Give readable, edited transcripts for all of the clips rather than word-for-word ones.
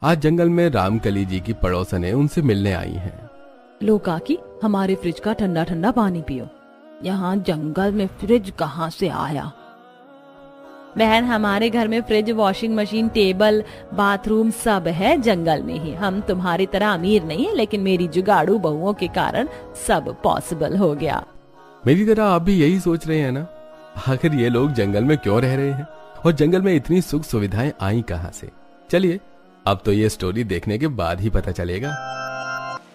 आज जंगल में रामकली जी की पड़ोसनें उनसे मिलने आई हैं। लो काकी, हमारे फ्रिज का ठंडा ठंडा पानी पियो। यहाँ जंगल में फ्रिज कहाँ से आया? बहन, हमारे घर में fridge, washing machine, table, bathroom सब है जंगल में ही। हम तुम्हारी तरह अमीर नहीं है, लेकिन मेरी जुगाड़ू बहुओं के कारण सब पॉसिबल हो गया। मेरी तरह आप भी यही सोच रहे हैं ना? आखिर ये लोग जंगल में क्यों रह रहे हैं और जंगल में इतनी सुख सुविधाएं आई कहां से? चलिए, अब तो ये स्टोरी देखने के बाद ही पता चलेगा।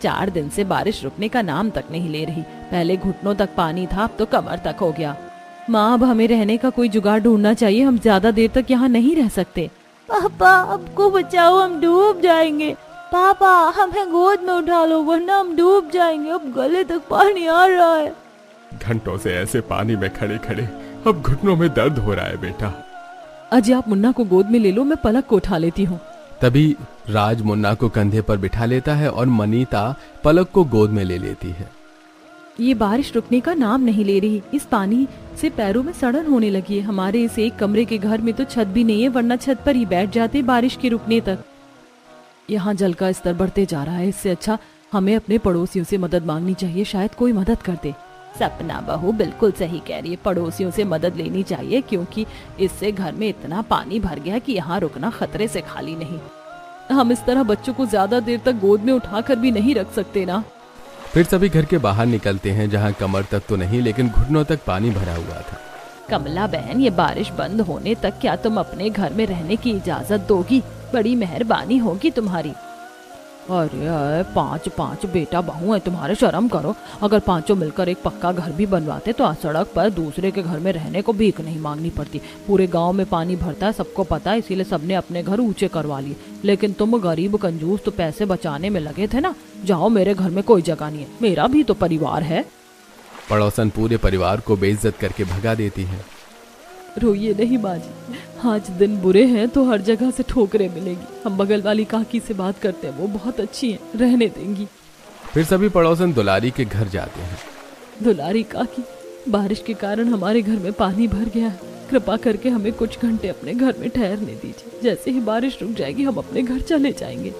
4 दिन से बारिश रुकने का नाम तक नहीं ले रही। पहले घुटनों तक पानी था, अब तो कमर तक हो गया। माँ, अब हमें रहने का कोई जुगाड़ ढूंढना चाहिए। हम ज्यादा देर तक यहाँ नहीं रह सकते। पापा, हमको बचाओ, हम डूब जाएंगे। पापा, हमें गोद में उठा लो, वरना हम डूब जाएंगे। अब गले तक पानी आ रहा है। घंटों से ऐसे पानी में खड़े खड़े अब घुटनों में दर्द हो रहा है बेटा। अजय, आप मुन्ना को गोद में ले लो, मैं पलक को उठा लेती हूँ। तभी राज मुन्ना को कंधे पर बिठा लेता है और मनीता पलक को गोद में ले लेती है। ये बारिश रुकने का नाम नहीं ले रही। इस पानी से पैरों में सड़न होने लगी है। हमारे इस एक कमरे के घर में तो छत भी नहीं है, वरना छत पर ही बैठ जाते बारिश के रुकने तक। यहाँ जल का स्तर बढ़ते जा रहा है। इससे अच्छा हमें अपने पड़ोसियों से मदद मांगनी चाहिए, शायद कोई मदद कर दे। सपना बहू बिल्कुल सही कह रही है, पड़ोसियों से मदद लेनी चाहिए, क्योंकि इससे घर में इतना पानी भर गया कि यहाँ रुकना खतरे से खाली नहीं। हम इस तरह बच्चों को ज्यादा देर तक गोद में उठाकर भी नहीं रख सकते ना। फिर सभी घर के बाहर निकलते हैं, जहाँ कमर तक तो नहीं, लेकिन घुटनों तक पानी भरा हुआ था। कमला बहन, ये बारिश बंद होने तक क्या तुम अपने घर में रहने की इजाजत दोगी? बड़ी मेहरबानी होगी तुम्हारी। अरे 5 बेटा बहू है तुम्हारे, शर्म करो। अगर 5 मिलकर एक पक्का घर भी बनवाते तो सड़क पर दूसरे के घर में रहने को भीख नहीं मांगनी पड़ती। पूरे गांव में पानी भरता है, सबको पता है, इसीलिए सबने अपने घर ऊंचे करवा लिए। लेकिन तुम गरीब कंजूस तो पैसे बचाने में लगे थे ना। जाओ, मेरे घर में कोई जगह नहीं है, मेरा भी तो परिवार है। पड़ोसन पूरे परिवार को बेइज्जत करके भगा देती है। रोइए नहीं बाजी, आज दिन बुरे हैं तो हर जगह से ठोकरें मिलेंगी। हम बगल वाली काकी से बात करते हैं, वो बहुत अच्छी है, रहने देंगी। फिर सभी पड़ोसन दुलारी के घर जाते हैं। दुलारी काकी, बारिश के कारण हमारे घर में पानी भर गया है। कृपा करके हमें कुछ घंटे अपने घर में ठहरने दीजिए। जैसे ही बारिश रुक जाएगी हम अपने घर चले जाएंगे।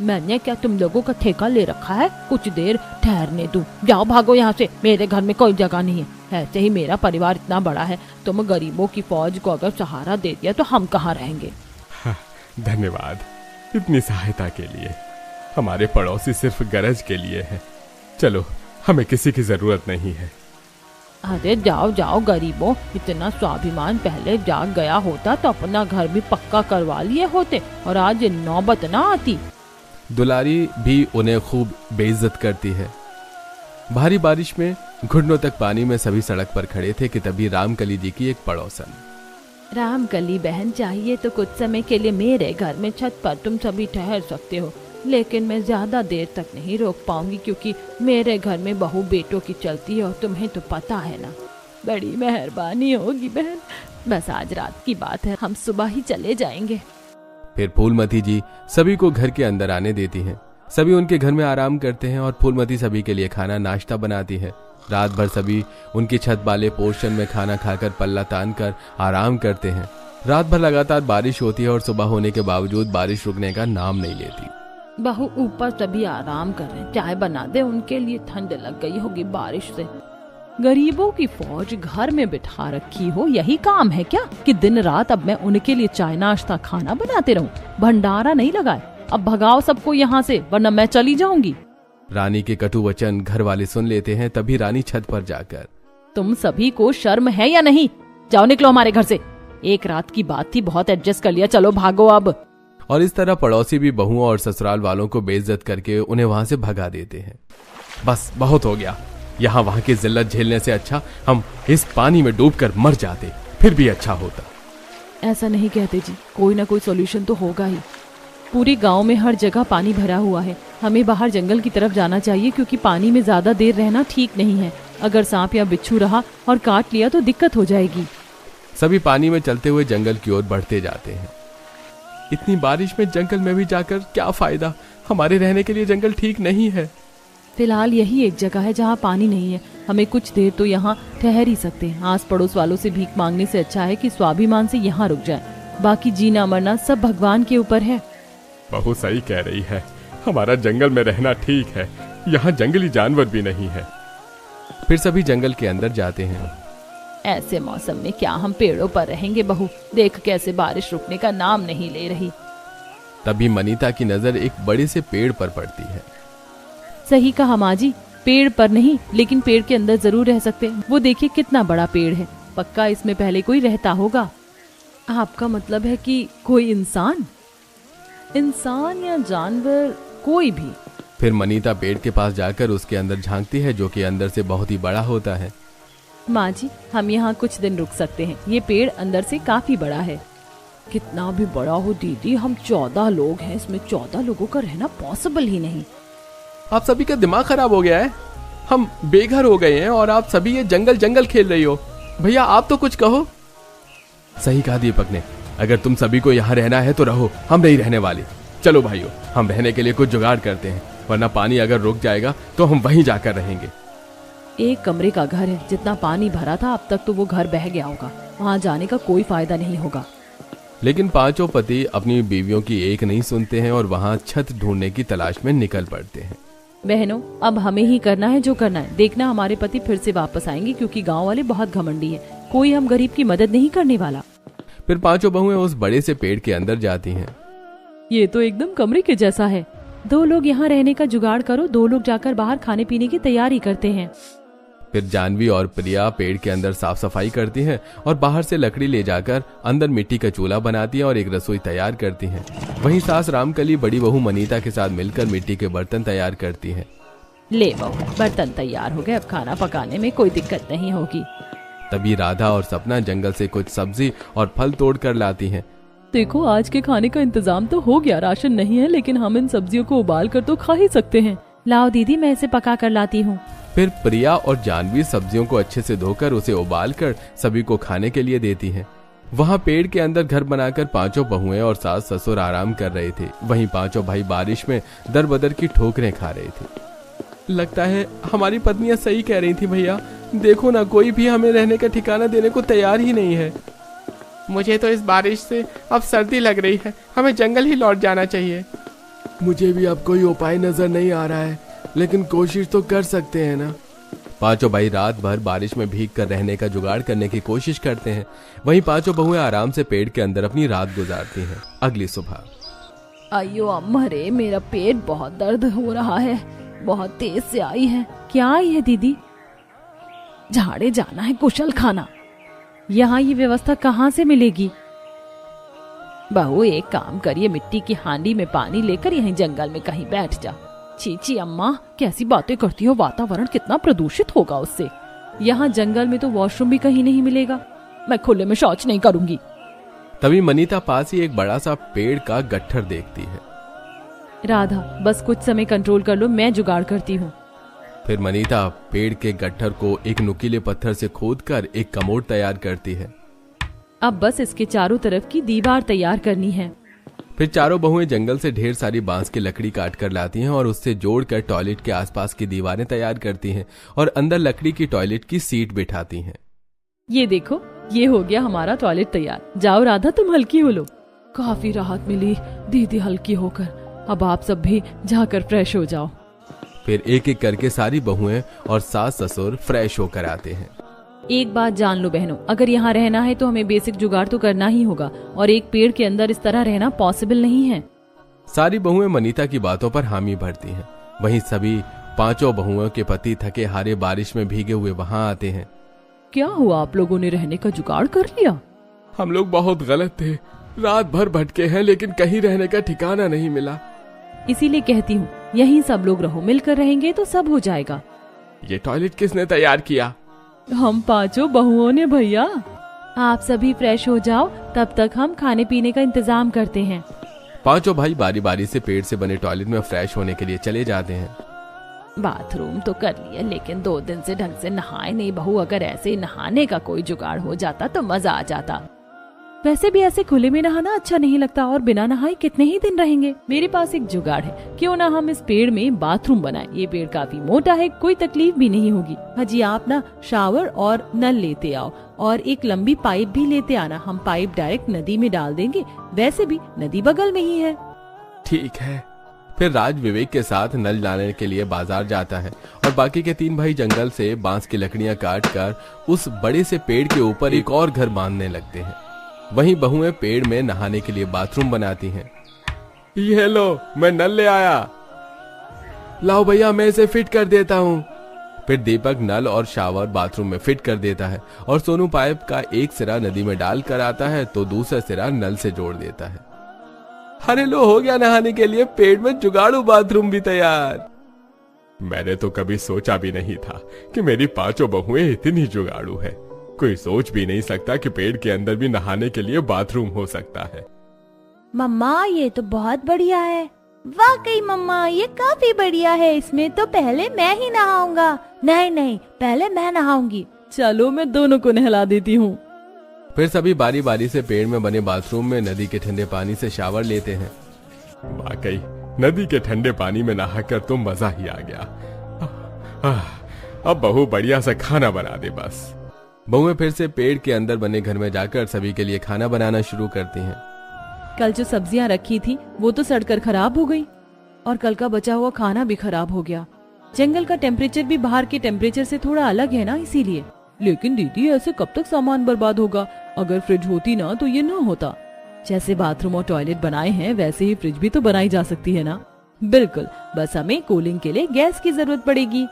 मैंने क्या तुम लोगों का ठेका ले रखा है कुछ देर ठहरने दूं? जाओ, भागो यहाँ से, मेरे घर में कोई जगह नहीं है। ऐसे ही मेरा परिवार इतना बड़ा है, तुम गरीबों की फौज को अगर सहारा दे दिया तो हम कहाँ रहेंगे? धन्यवाद इतनी सहायता के लिए। हमारे पड़ोसी सिर्फ गरज के लिए है। चलो, हमें किसी की जरूरत नहीं है। अरे जाओ जाओ गरीबों, इतना स्वाभिमान पहले जाग गया होता तो अपना घर भी पक्का करवा लिए होते और आज नौबत ना आती। दुलारी भी उन्हें खूब बेइज्जत करती है। भारी बारिश में घुटनों तक पानी में सभी सड़क पर खड़े थे कि तभी रामकली जी की एक पड़ोसन। रामकली बहन, चाहिए तो कुछ समय के लिए मेरे घर में छत पर तुम सभी ठहर सकते हो, लेकिन मैं ज्यादा देर तक नहीं रोक पाऊंगी, क्योंकि मेरे घर में बहू बेटों की चलती है और तुम्हें तो पता है ना। बड़ी मेहरबानी होगी बहन, बस आज रात की बात है, हम सुबह ही चले जाएंगे। फिर फूलमती जी सभी को घर के अंदर आने देती हैं। सभी उनके घर में आराम करते हैं और फूलमती सभी के लिए खाना नाश्ता बनाती है। रात भर सभी उनकी छत वाले पोर्शन में खाना खाकर पल्ला तान कर आराम करते हैं। रात भर लगातार बारिश होती है और सुबह होने के बावजूद बारिश रुकने का नाम नहीं लेती। बहू, ऊपर सभी आराम कर रहे हैं, चाय बना दे उनके लिए, ठंड लग गई होगी बारिश से। गरीबों की फौज घर में बिठा रखी हो, यही काम है क्या कि दिन रात अब मैं उनके लिए चाय नाश्ता खाना बनाते रहूं? भंडारा नहीं लगाए? अब भगाओ सबको यहाँ से, वरना मैं चली जाऊंगी। रानी के कटु वचन घर वाले सुन लेते हैं। तभी रानी छत पर जाकर, तुम सभी को शर्म है या नहीं? जाओ, निकलो हमारे घर से। एक रात की बात थी, बहुत एडजस्ट कर लिया, चलो भागो अब। और इस तरह पड़ोसी भी बहुओं और ससुराल वालों को बेइज्जत करके उन्हें वहां से भगा देते हैं। बस बहुत हो गया, यहाँ वहां की जिल्लत झेलने से अच्छा हम इस पानी में डूबकर मर जाते, फिर भी अच्छा होता। ऐसा नहीं कहते जी, कोई ना कोई सॉल्यूशन तो होगा ही। पूरे गांव में हर जगह पानी भरा हुआ है, हमें बाहर जंगल की तरफ जाना चाहिए, क्योंकि पानी में ज्यादा देर रहना ठीक नहीं है। अगर सांप या बिच्छू रहा और काट लिया तो दिक्कत हो जाएगी। सभी पानी में चलते हुए जंगल की ओर बढ़ते जाते हैं। इतनी बारिश में जंगल में भी जाकर क्या फायदा, हमारे रहने के लिए जंगल ठीक नहीं है। फिलहाल यही एक जगह है जहाँ पानी नहीं है, हमें कुछ देर तो यहाँ ठहर ही सकते हैं। आस पड़ोस वालों से भीख मांगने से अच्छा है कि स्वाभिमान से यहाँ रुक जाए। बाकी जीना मरना सब भगवान के ऊपर है। बहू सही कह रही है, हमारा जंगल में रहना ठीक है, यहाँ जंगली जानवर भी नहीं है। फिर सभी जंगल के अंदर जाते हैं। ऐसे मौसम में क्या हम पेड़ों पर रहेंगे बहू? देख कैसे बारिश रुकने का नाम नहीं ले रही। तभी मनीता की नजर एक बड़े से पेड़ पर पड़ती है। सही कहा माँ जी, पेड़ पर नहीं लेकिन पेड़ के अंदर जरूर रह सकते हैं। वो देखिए कितना बड़ा पेड़ है, पक्का इसमें पहले कोई रहता होगा। आपका मतलब है कि कोई इंसान या जानवर, कोई भी? फिर मनीता पेड़ के पास जाकर उसके अंदर झांकती है, जो कि अंदर से बहुत ही बड़ा होता है। माँ जी, हम यहाँ कुछ दिन रुक सकते हैं, ये पेड़ अंदर से काफी बड़ा है। कितना भी बड़ा हो दीदी, हम 14 लोग हैं, इसमें 14 लोगों का रहना पॉसिबल ही नहीं। आप सभी का दिमाग खराब हो गया है, हम बेघर हो गए हैं और आप सभी ये जंगल जंगल खेल रही हो। भैया आप तो कुछ कहो। सही कहा दीपक ने, अगर तुम सभी को यहाँ रहना है तो रहो, हम नहीं रहने वाले। चलो भाइयों, हम रहने के लिए कुछ जुगाड़ करते हैं, वरना पानी अगर रुक जाएगा तो हम वहीं जाकर रहेंगे। एक कमरे का घर है, जितना पानी भरा था अब तक तो वो घर बह गया होगा, वहाँ जाने का कोई फायदा नहीं होगा। लेकिन पांचों पति अपनी बीवियों की एक नहीं सुनते हैं और वहाँ छत ढूंढने की तलाश में निकल पड़ते हैं। बहनों, अब हमें ही करना है जो करना है। देखना हमारे पति फिर से वापस आएंगे, क्योंकि गांव वाले बहुत घमंडी हैं, कोई हम गरीब की मदद नहीं करने वाला। फिर पांचों बहुएं उस बड़े से पेड़ के अंदर जाती हैं। ये तो एकदम कमरे के जैसा है। 2 लोग यहाँ रहने का जुगाड़ करो, 2 लोग जाकर बाहर खाने पीने की तैयारी करते हैं। फिर जानवी और प्रिया पेड़ के अंदर साफ सफाई करती हैं और बाहर से लकड़ी ले जाकर अंदर मिट्टी का चूल्हा बनाती हैं और एक रसोई तैयार करती हैं। वहीं सास रामकली बड़ी बहू मनीता के साथ मिलकर मिट्टी के बर्तन तैयार करती हैं। ले बहू, बर्तन तैयार हो गए, अब खाना पकाने में कोई दिक्कत नहीं होगी। तभी राधा और सपना जंगल से कुछ सब्जी और फल तोड़ कर लाती हैं। देखो, आज के खाने का इंतजाम तो हो गया, राशन नहीं है लेकिन हम इन सब्जियों को उबाल कर तो खा ही सकते हैं। लाओ दीदी, मैं इसे पका कर लाती हूँ। फिर प्रिया और जानवी सब्जियों को अच्छे से धोकर उसे उबाल कर सभी को खाने के लिए देती हैं। वहाँ पेड़ के अंदर घर बनाकर पांचों बहुएं और सास ससुर आराम कर रहे थे। वहीं पांचों भाई बारिश में दर बदर की ठोकरें खा रहे थे। लगता है हमारी पत्नियां सही कह रही थी भैया, देखो ना, कोई भी हमें रहने का ठिकाना देने को तैयार ही नहीं है। मुझे तो इस बारिश से अब सर्दी लग रही है, हमें जंगल ही लौट जाना चाहिए। मुझे भी अब कोई उपाय नजर नहीं आ रहा है, लेकिन कोशिश तो कर सकते हैं ना। पांचों भाई रात भर बारिश में भीग कर रहने का जुगाड़ करने की कोशिश करते हैं। वहीं पांचों बहुएं आराम से पेड़ के अंदर अपनी रात गुजारती हैं। अगली सुबह, अयो अम्मा रे, मेरा पेट बहुत दर्द हो रहा है, बहुत तेज से आई है। क्या आई है दीदी? झाड़े जाना है, कुशल खाना। यहाँ ये व्यवस्था कहाँ से मिलेगी? बहू एक काम करिए, मिट्टी की हांडी में पानी लेकर यहीं जंगल में कहीं बैठ जा। चीची अम्मा, कैसी बातें करती हो, वातावरण कितना प्रदूषित होगा उससे। यहाँ जंगल में तो वॉशरूम भी कहीं नहीं मिलेगा, मैं खुले में शौच नहीं करूंगी। तभी मनीता पास ही एक बड़ा सा पेड़ का गट्ठर देखती है। राधा, बस कुछ समय कंट्रोल कर लो, मैं जुगाड़ करती हूँ। फिर मनीता पेड़ के गट्ठर को एक नुकीले पत्थर से खोदकर एक कमोड तैयार करती है। अब बस इसके चारों तरफ की दीवार तैयार करनी है। फिर चारों बहुएं जंगल से ढेर सारी बांस की लकड़ी काट कर लाती हैं और उससे जोड़कर टॉयलेट के आसपास की दीवारें तैयार करती हैं और अंदर लकड़ी की टॉयलेट की सीट बिठाती हैं। ये देखो, ये हो गया हमारा टॉयलेट तैयार। जाओ राधा, तुम हल्की हो लो। काफी राहत मिली दीदी हल्की होकर, अब आप सब भी जाकर फ्रेश हो जाओ। फिर एक एक करके सारी बहुएं और सास ससुर फ्रेश होकर आते हैं। एक बात जान लो बहनों, अगर यहाँ रहना है तो हमें बेसिक जुगाड़ तो करना ही होगा, और एक पेड़ के अंदर इस तरह रहना पॉसिबल नहीं है। सारी बहुएं मनीता की बातों पर हामी भरती हैं। वहीं सभी पांचों बहुओं के पति थके हारे बारिश में भीगे हुए वहां आते हैं। क्या हुआ, आप लोगों ने रहने का जुगाड़ कर लिया? हम लोग बहुत गलत थे, रात भर भटके हैं लेकिन कहीं रहने का ठिकाना नहीं मिला। इसीलिए कहती हूँ यहीं सब लोग रहो, मिलकर रहेंगे तो सब हो जाएगा। ये टॉयलेट किसने तैयार किया? हम पांचों बहुओं ने भैया। आप सभी फ्रेश हो जाओ, तब तक हम खाने पीने का इंतजाम करते हैं। पांचों भाई बारी बारी से पेड़ से बने टॉयलेट में फ्रेश होने के लिए चले जाते हैं। बाथरूम तो कर लिया, लेकिन 2 दिन से ढंग से नहाए नहीं बहू। अगर ऐसे ही नहाने का कोई जुगाड़ हो जाता तो मजा आ जाता। वैसे भी ऐसे खुले में नहाना अच्छा नहीं लगता, और बिना नहाए कितने ही दिन रहेंगे। मेरे पास एक जुगाड़ है, क्यों ना हम इस पेड़ में बाथरूम बनाएं। ये पेड़ काफी मोटा है, कोई तकलीफ भी नहीं होगी। हाजी, आप ना शावर और नल लेते आओ और एक लंबी पाइप भी लेते आना। हम पाइप डायरेक्ट नदी में डाल देंगे, वैसे भी नदी बगल में ही है। ठीक है। फिर राज विवेक के साथ नल लाने के लिए बाजार जाता है और बाकी के 3 भाई जंगल से बांस की लकड़ियां काट कर उस बड़े से पेड़ के ऊपर एक और घर बांधने लगते हैं। वहीं बहुएं पेड़ में नहाने के लिए बाथरूम बनाती हैं। ये लो, मैं नल ले आया। लाओ भैया, मैं इसे फिट कर देता हूँ। फिर दीपक नल और शावर बाथरूम में फिट कर देता है और सोनू पाइप का एक सिरा नदी में डाल कर आता है तो दूसरा सिरा नल से जोड़ देता है। अरे लो, हो गया नहाने के लिए पेड़ में जुगाड़ू बाथरूम भी तैयार। मैंने तो कभी सोचा भी नहीं था कि मेरी 5 बहुएं इतनी जुगाड़ू है। कोई सोच भी नहीं सकता कि पेड़ के अंदर भी नहाने के लिए बाथरूम हो सकता है। मम्मा, ये तो बहुत बढ़िया है। वाकई मम्मा, ये काफी बढ़िया है। इसमें तो पहले मैं ही नहाऊंगा। नहीं, पहले मैं नहाऊंगी। चलो मैं दोनों को नहला देती हूँ। फिर सभी बारी बारी से पेड़ में बने बाथरूम में नदी के ठंडे पानी से शावर लेते हैं। वाकई नदी के ठंडे पानी में नहाकर तो मजा ही आ गया। अब बहू बढ़िया सा खाना बना दे बस। बहुएं फिर से पेड़ के अंदर बने घर में जाकर सभी के लिए खाना बनाना शुरू करती हैं। कल जो सब्जियां रखी थी वो तो सड़कर खराब हो गई और कल का बचा हुआ खाना भी खराब हो गया। जंगल का टेम्परेचर भी बाहर के टेम्परेचर से थोड़ा अलग है ना, इसीलिए। लेकिन दीदी, ऐसे कब तक सामान बर्बाद होगा? अगर फ्रिज होती ना तो ये ना होता। जैसे बाथरूम और टॉयलेट बनाए हैं वैसे ही फ्रिज भी तो बनाई जा सकती है ना। बिल्कुल, बस हमें कूलिंग के लिए गैस की जरूरत पड़ेगी।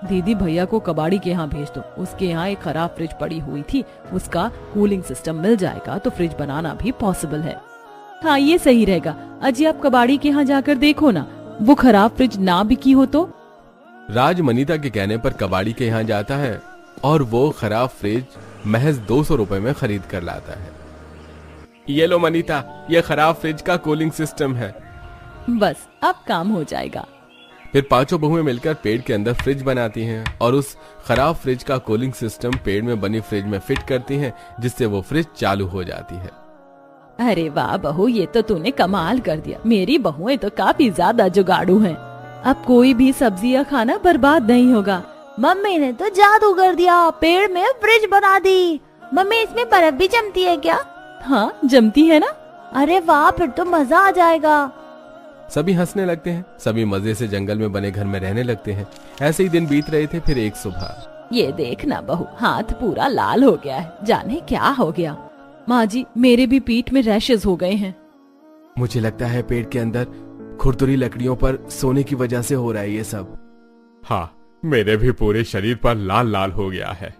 दीदी, भैया को कबाड़ी के यहाँ भेज दो। उसके यहाँ एक खराब फ्रिज पड़ी हुई थी, उसका कूलिंग सिस्टम मिल जाएगा तो फ्रिज बनाना भी पॉसिबल है। हाँ, ये सही रहेगा। अजी, आप कबाड़ी के यहाँ जाकर देखो ना, वो खराब फ्रिज ना बिकी हो तो। राज मनीता के कहने पर कबाड़ी के यहाँ जाता है और वो खराब फ्रिज महज 200 रुपए में खरीद कर लाता है। ये लो मनीता, ये खराब फ्रिज का कूलिंग सिस्टम है। बस अब काम हो जाएगा। फिर 5 बहुएं मिलकर पेड़ के अंदर फ्रिज बनाती हैं और उस खराब फ्रिज का कूलिंग सिस्टम पेड़ में बनी फ्रिज में फिट करती हैं, जिससे वो फ्रिज चालू हो जाती है। अरे वाह बहू, ये तो तूने कमाल कर दिया। मेरी बहुएं तो काफी ज्यादा जुगाड़ू हैं। अब कोई भी सब्जी या खाना बर्बाद नहीं होगा। मम्मी ने तो जादू कर दिया, पेड़ में फ्रिज बना दी। मम्मी, इसमें बर्फ भी जमती है क्या? हाँ, जमती है ना। अरे वाह, फिर तो मजा आ जाएगा। सभी हंसने लगते हैं। सभी मजे से जंगल में बने घर में रहने लगते हैं। ऐसे ही दिन बीत रहे थे। फिर एक सुबह, ये देखना बहू, हाथ पूरा लाल हो गया है। जाने क्या हो गया। माँ जी, मेरे भी पीठ में रैशेस हो गए हैं। मुझे लगता है पेड़ के अंदर खुरदुरी लकड़ियों पर सोने की वजह से हो रहा है ये सब। हाँ, मेरे भी पूरे शरीर पर लाल लाल हो गया है।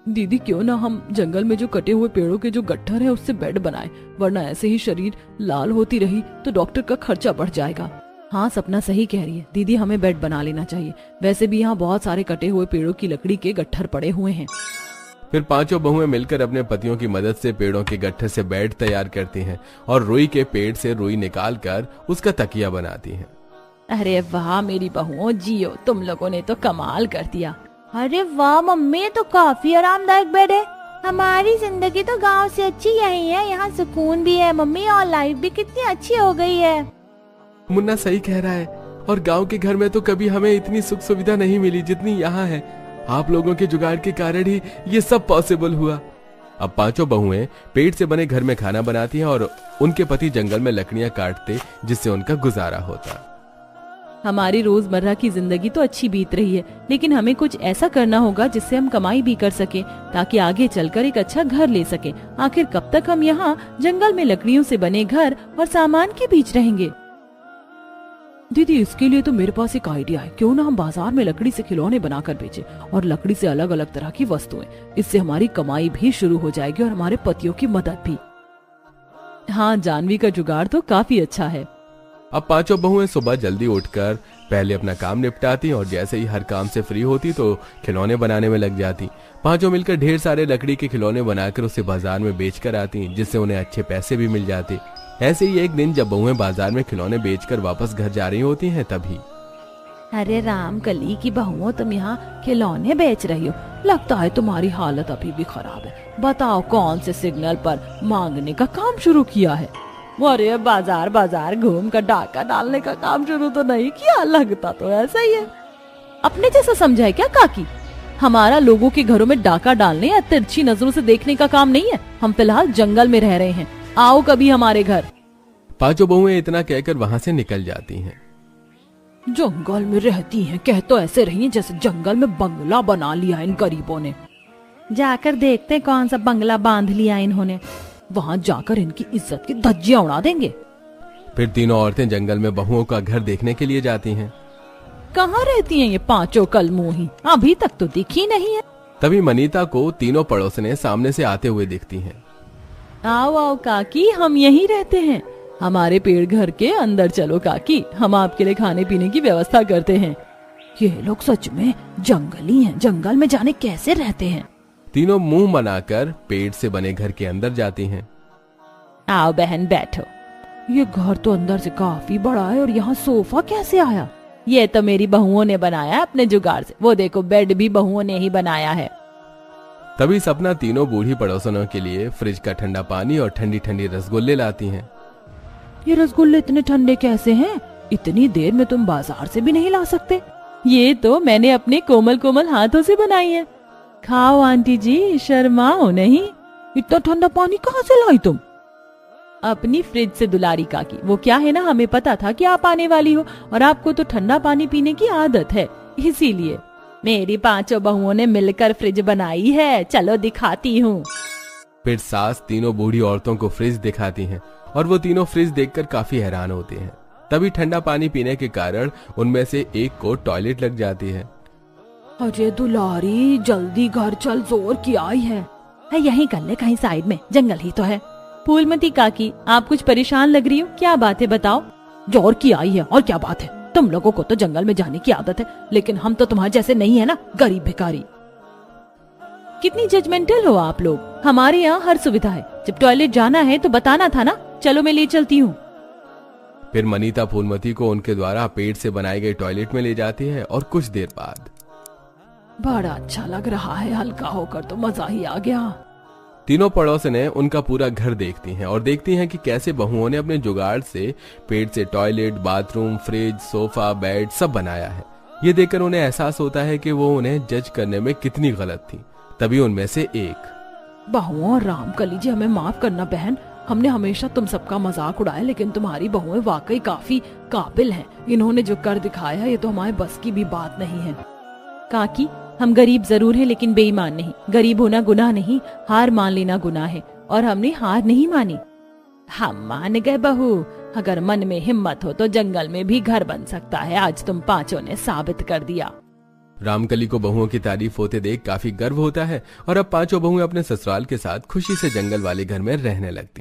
दीदी, क्यों ना हम जंगल में जो कटे हुए पेड़ों के जो गट्ठर है उससे बेड बनाए, वरना ऐसे ही शरीर लाल होती रही तो डॉक्टर का खर्चा बढ़ जाएगा। हाँ, सपना सही कह रही है दीदी, हमें बेड बना लेना चाहिए। वैसे भी यहाँ बहुत सारे कटे हुए पेड़ों की लकड़ी के गट्ठर पड़े हुए हैं। फिर 5 बहुएं मिलकर अपने पतियों की मदद से पेड़ों के गट्ठर से बेड तैयार करती हैं और रुई के पेड़ से रुई निकाल कर उसका तकिया बनाती हैं। अरे वाह मेरी बहुओं, जियो, तुम लोगों ने तो कमाल कर दिया। अरे वाह मम्मी, ये तो काफी आरामदायक बेड है। हमारी जिंदगी तो गांव से अच्छी यही है। यहाँ सुकून भी है मम्मी, और लाइफ भी कितनी अच्छी हो गई है। मुन्ना सही कह रहा है, और गांव के घर में तो कभी हमें इतनी सुख सुविधा नहीं मिली जितनी यहाँ है। आप लोगों के जुगाड़ के कारण ही ये सब पॉसिबल हुआ। अब 5 बहुएं पेड़ से बने घर में खाना बनाती हैं और उनके पति जंगल में लकड़ियां काटते, जिससे उनका गुजारा होता। हमारी रोजमर्रा की जिंदगी तो अच्छी बीत रही है, लेकिन हमें कुछ ऐसा करना होगा जिससे हम कमाई भी कर सके, ताकि आगे चलकर एक अच्छा घर ले सके। आखिर कब तक हम यहाँ जंगल में लकड़ियों से बने घर और सामान के बीच रहेंगे? दीदी, इसके लिए तो मेरे पास एक आइडिया है। क्यों ना हम बाजार में लकड़ी से खिलौने बनाकर बेचें और लकड़ी से अलग अलग तरह की वस्तुएं। इससे हमारी कमाई भी शुरू हो जाएगी और हमारे पतियों की मदद भी। हाँ, जानवी का जुगाड़ तो काफी अच्छा है। अब 5 बहुएं सुबह जल्दी उठकर पहले अपना काम निपटाती और जैसे ही हर काम से फ्री होती तो खिलौने बनाने में लग जाती। 5 मिलकर ढेर सारे लकड़ी के खिलौने बनाकर उसे बाजार में बेचकर आती, जिससे उन्हें अच्छे पैसे भी मिल जाते। ऐसे ही एक दिन जब बहुएं बाजार में खिलौने बेचकर वापस घर जा रही होती हैं, तभी अरे राम कली की बहुओं, तुम यहाँ खिलौने बेच रही हो? लगता है तुम्हारी हालत अभी भी खराब है। बताओ, कौन से सिग्नल पर मांगने का काम शुरू किया है? अरे बाजार बाजार घूम कर डाका डालने का काम शुरू तो नहीं किया, लगता तो ऐसा ही है। अपने जैसा समझा है क्या काकी? हमारा लोगों के घरों में डाका डालने या तिरछी नजरों से देखने का काम नहीं है। हम फिलहाल जंगल में रह रहे हैं, आओ कभी हमारे घर। पांचों बहुएं इतना कहकर वहां से निकल जाती हैं। जंगल में रहती हैं, कह तो ऐसे रही हैं जैसे जंगल में बंगला बना लिया इन गरीबों ने। जाकर देखते हैं कौन सा बंगला बांध लिया इन्होंने। वहां जाकर इनकी इज्जत की धज्जियां उड़ा देंगे। फिर तीनों औरतें जंगल में बहुओं का घर देखने के लिए जाती हैं। कहाँ रहती हैं ये पांचों कलमुही? अभी तक तो दिखी नहीं है। तभी मनीता को तीनों पड़ोसने सामने से आते हुए दिखती हैं। आओ आओ काकी, हम यहीं रहते हैं। हमारे पेड़ घर के अंदर चलो काकी, हम आपके लिए खाने पीने की व्यवस्था करते हैं। ये लोग सच में जंगली हैं, जंगल में जाने कैसे रहते हैं। तीनों मुंह बनाकर पेड़ से बने घर के अंदर जाती हैं। आओ बहन बैठो। ये घर तो अंदर से काफी बड़ा है और यहाँ सोफा कैसे आया? ये तो मेरी बहुओं ने बनाया अपने जुगाड़ से। वो देखो बेड भी बहुओं ने ही बनाया है। तभी सपना तीनों बूढ़ी पड़ोसनों के लिए फ्रिज का ठंडा पानी और ठंडी ठंडी रसगुल्ले लाती हैं। ये रसगुल्ले इतने ठंडे कैसे हैं? इतनी देर में तुम बाजार से भी नहीं ला सकते। ये तो मैंने अपने कोमल कोमल हाथों से बनाई है। खाओ आंटी जी, शर्माओ नहीं। इतना ठंडा पानी कहाँ से लाई तुम? अपनी फ्रिज से दुलारी काकी। वो क्या है ना, हमें पता था कि आप आने वाली हो और आपको तो ठंडा पानी पीने की आदत है, इसीलिए मेरी पांचों बहुओं ने मिलकर फ्रिज बनाई है। चलो दिखाती हूँ। फिर सास तीनों बूढ़ी औरतों को फ्रिज दिखाती हैं और वो तीनों फ्रिज देखकर काफी हैरान होते हैं। तभी ठंडा पानी पीने के कारण उनमें से एक को टॉयलेट लग जाती है। अरे दुलारी, जल्दी घर चल, जोर की आई है। यहीं कर ले, कहीं साइड में, जंगल ही तो है। फूलमती काकी, आप कुछ परेशान लग रही हो, क्या बात है बताओ। जोर की आई है और क्या बात है? तुम लोगों को तो जंगल में जाने की आदत है, लेकिन हम तो तुम्हारे जैसे नहीं है ना, गरीब भिखारी। कितनी जजमेंटल हो आप लोग। हमारे यहाँ हर सुविधा है। जब टॉयलेट जाना है तो बताना था ना। चलो मैं ले चलती हूँ। फिर मनीता फूलमती को उनके द्वारा पेड़ से बनाए गए टॉयलेट में ले जाती है और कुछ देर बाद बड़ा अच्छा लग रहा है, हल्का होकर तो मजा ही आ गया। तीनों पड़ोसने उनका पूरा घर देखती हैं और देखती हैं कि कैसे बहुओं ने अपने जुगाड़ से पेड़ से toilet, bathroom, fridge, sofa, bed सब बनाया है। ये देखकर उन्हें एहसास होता है कि वो उन्हें जज करने में कितनी गलत थी। तभी उनमें से एक, बहुओं, रामकली जी हमें माफ करना बहन, हमने हमेशा तुम सबका मजाक उड़ाया, लेकिन तुम्हारी बहुएं वाकई काफी काबिल हैं। इन्होंने जो कर दिखाया ये तो हमारे बस की भी बात नहीं है। काकी, हम गरीब जरूर हैं लेकिन बेईमान नहीं। गरीब होना गुनाह नहीं, हार मान लेना गुनाह है और हमने हार नहीं मानी। हम मान गए बहू, अगर मन में हिम्मत हो तो जंगल में भी घर बन सकता है। आज तुम पांचों ने साबित कर दिया। रामकली को बहुओं की तारीफ होते देख काफी गर्व होता है और अब पांचों बहुएं अपने ससुराल के साथ खुशी से जंगल वाले घर में रहने लगती।